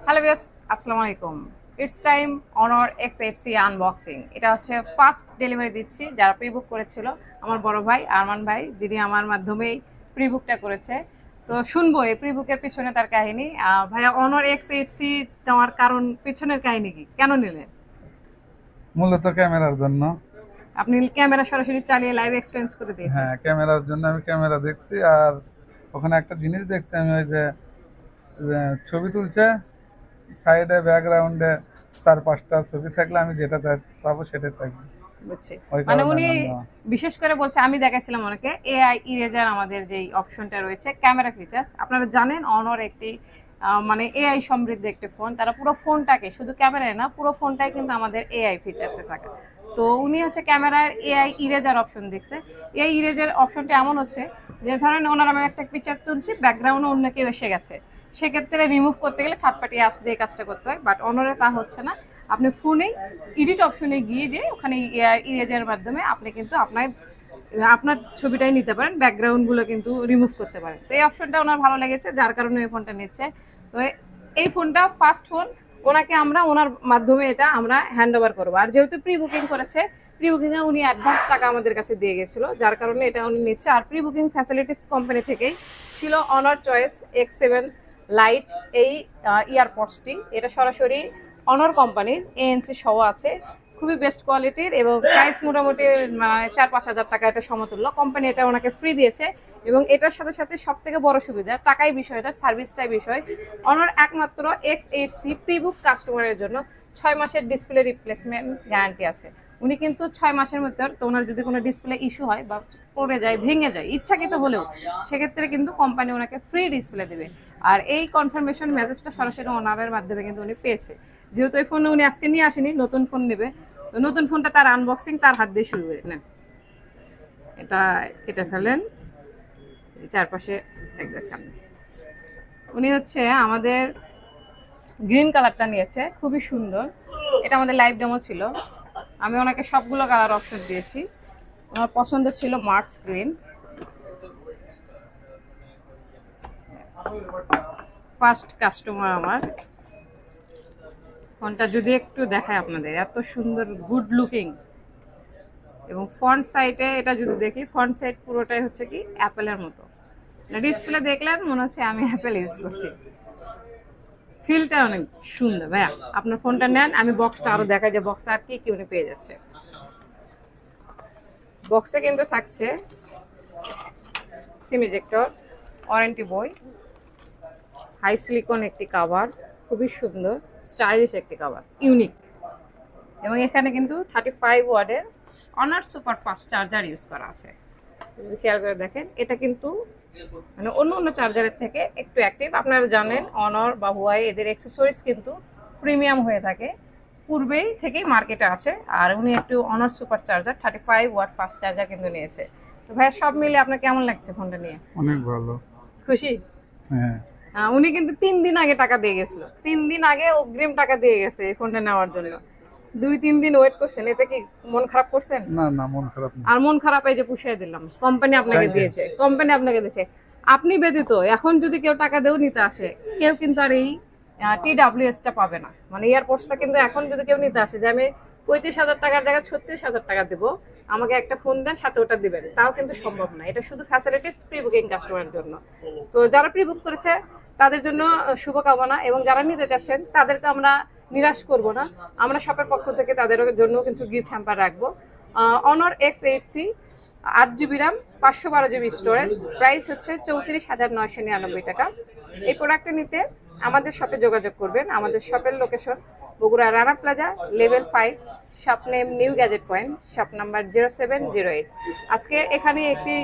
Hello viewers, আসসালামু আলাইকুম। It's time অনর X8C আনবক্সিং। এটা হচ্ছে ফার্স্ট ডেলিভারি দিচ্ছি। যারা প্রি বুক করেছিল আমার বড় ভাই আরমান ভাই, যিনি আমার মাধ্যমেই প্রি বুকটা করেছে। তো শুনবো এই প্রি বুকের পিছনে তার কাহিনী। ভাইয়া, অনর X8C নেওয়ার কারণ, পিছনের কাহিনী কি, কেন নিলেন? মূলত ক্যামেরার জন্য। আপনি ক্যামেরা সরাসরি চালিয়ে লাইভ এক্সপেরিয়েন্স করে দিয়েছেন। হ্যাঁ, ক্যামেরার জন্য আমি ক্যামেরা দেখছি। আর ওখানে একটা জিনিস দেখছি আমি, ওই যে যে ছবি তুলছে, সাইডে ব্যাকগ্রাউন্ডে 4-5টা ছবি থাকলে আমি যেটা পাবো সেটাই থাকবে। বুঝছি। ওই মানে কারণে উনি আমার নেওয়া। বিশেষ করে বলছে, আমি দেখাছিলাম অনেকে এআই ইরেজার, আমাদের যেই অপশনটা রয়েছে ক্যামেরা ফিচার্স, আপনারা জানেন অনর একটি মানে এআই সমৃদ্ধ একটি ফোন। তারা পুরো ফোনটাকে, শুধু ক্যামেরায় না, পুরো ফোনটাই কিন্তু আমাদের এআই ফিচার্সে থাকে। তো উনি হচ্ছে ক্যামেরার এআই ইরেজার অপশন দেখছে। এআই ইরেজার অপশনটা এমন হচ্ছে যে, ধরেন ওনার আমি একটা পিকচার তুলছি, ব্যাকগ্রাউন্ডে অন্য কেউ এসে গেছে, সেক্ষেত্রে রিমুভ করতে গেলে থার্ড পার্টি অ্যাপস দিয়ে কাজটা করতে হয়। বাট অনরে তা হচ্ছে না। আপনি ফোনেই এডিট অপশনে গিয়ে যে ওখানে ইরেজার মাধ্যমে আপনি কিন্তু আপনার আপনার ছবিটাই নিতে পারেন, ব্যাকগ্রাউন্ডগুলো কিন্তু রিমুভ করতে পারেন। তো এই অপশনটা ওনার ভালো লেগেছে, যার কারণে এই ফোনটা নিচ্ছে। তো এই ফোনটা ফার্স্ট ফোন, ওনাকে আমরা ওনার মাধ্যমে এটা আমরা হ্যান্ড ওভার করবো। আর যেহেতু প্রি বুকিং করেছে, প্রি বুকিংয়ে উনি অ্যাডভান্স টাকা আমাদের কাছে দিয়ে গেছিল, যার কারণে এটা উনি নিচ্ছে। আর প্রি বুকিং ফ্যাসিলিটিস কোম্পানি থেকেই ছিল অনার চয়েস X7 লাইট, এই ইয়ারপডসটি। এটা সরাসরি অনর কোম্পানির, ANC সহ আছে, খুবই বেস্ট কোয়ালিটির, এবং প্রাইস মোটামুটি মানে 4-5 হাজার টাকা এটা সমতুল্য। কোম্পানি এটা ওনাকে ফ্রি দিয়েছে, এবং এটার সাথে সাথে সব থেকে বড় সুবিধা টাকাই বিষয়টা, সার্ভিসটাই বিষয়। অনর একমাত্র X8C প্রি বুক কাস্টমারের জন্য 6 মাসের ডিসপ্লে রিপ্লেসমেন্ট গ্যারান্টি আছে। উনি কিন্তু 6 মাসের মধ্যে, তো ওনার যদি কোনো ডিসপ্লে ইস্যু হয় বা পড়ে যায়, ভেঙে যায় ইচ্ছাকৃত হলেও, সেক্ষেত্রে কিন্তু কোম্পানি ওনাকে ফ্রি ডিসপ্লে দেবে। আর এই কনফার্মেশন মেসেজটা সরাসরি ওনারের মাধ্যমে কিন্তু উনি পেয়েছে। যেহেতু এই ফোনে উনি আজকে নিয়ে আসেনি, নতুন ফোন নেবে, তো নতুন ফোনটা তার আনবক্সিং তার হাত দিয়ে শুরু করে নেন। এটা কেটে ফেলেন, চারপাশে এক দেখান। উনি হচ্ছে আমাদের গ্রিন কালারটা নিয়েছে, খুবই সুন্দর। এটা আমাদের লাইভ ডেমো ছিল, আমি ওনাকে সবগুলো কালার অপশন দিয়েছি। আমার পছন্দ ছিল মার্চ গ্রিন। ফার্স্ট কাস্টমার আমার। ফোনটা যদি একটু দেখায় আপনাদের, এত সুন্দর, গুড লুকিং। এবং ফ্রন্ট সাইডে এটা যদি দেখি, ফ্রন্ট সাইড পুরোটাই হচ্ছে কি অ্যাপেলের মতো। ডিসপ্লে দেখলেন মনে হচ্ছে আমি অ্যাপেল ইউজ করছি। ফিলটা অনেক সুন্দর। ভাইয়া, আপনার ফোনটা নেন, আমি বক্সটা আরো দেখাই যে বক্সে আর কি কি উনি পেয়ে যাচ্ছে। বক্সে কিন্তু থাকছে সিম ইজেক্টর, ওয়ারেন্টি বই, হাই সিলিকন একটি কভার, খুবই সুন্দর স্টাইলিশ একটি কভার, ইউনিক। এবং এখানে কিন্তু 35 ওয়াটের honour super fast charger use করা আছে। যদি খেয়াল করে দেখেন, এটা কিন্তু মানে অন্য অন্য চার্জারের থেকে একটু অ্যাক্টিভ। আপনারা জানেন অনর বা হুয়াই এদের অ্যাক্সেসরিজ কিন্তু প্রিমিয়াম হয়ে থাকে, পূর্বেই থেকেই মার্কেটে আছে। আর উনি একটু Honor super charger 35 watt fast charger কিন্তু নিয়েছে। তো ভাইয়া, সব মিলে আপনার কেমন লাগছে ফোনটা নিয়ে? অনেক ভালো। খুশি? হ্যাঁ। উনি কিন্তু 3 দিন আগে টাকা দিয়ে গেছিল, 3 দিন আগে অগ্রিম টাকা দিয়ে গেছে এই ফোনটা নেওয়ার জন্য। 2-3 দিন ওয়েট করছেন, এতে কি মন খারাপ করছেন? না না, মন খারাপ না। আর মন খারাপ, এই যে পুষিয়ে দিলাম, কোম্পানি আপনাকে দিয়েছে, কোম্পানি আপনাকে দিয়েছে। আপনি ব্যতীত এখন যদি কেউ টাকা দেও নিতে আসে, কেউ কিন্তু আর এই TWS-টা পাবে না। মানে এয়ারপোর্টসটা কিন্তু এখন যদি কেউ নিতে আসে যে আমি 35,000 টাকার জায়গায় 36,000 টাকা দেবো, আমাকে একটা ফোন দেন সাথে ওটা দিবেন, তাও কিন্তু সম্ভব না। এটা শুধু ফ্যাসিলিটিস প্রি বুকিং কাস্টমারের জন্য। তো যারা প্রি বুক করেছে তাদের জন্য শুভকামনা, এবং যারা নিতে চাচ্ছেন তাদেরকে আমরা নিরাশ করব না। আমরা শপের পক্ষ থেকে তাদের জন্য কিন্তু গিফট হ্যাম্পার রাখবো। অনর X8C 8GB RAM, 512GB storage, price হচ্ছে 34,999 টাকা। এই প্রোডাক্টটা নিতে আমাদের শপে যোগাযোগ করবেন। আমাদের শপের location Bogura Rana plaza, level 5, shop name new gadget point, shop number 0708। আজকে এখানে একটি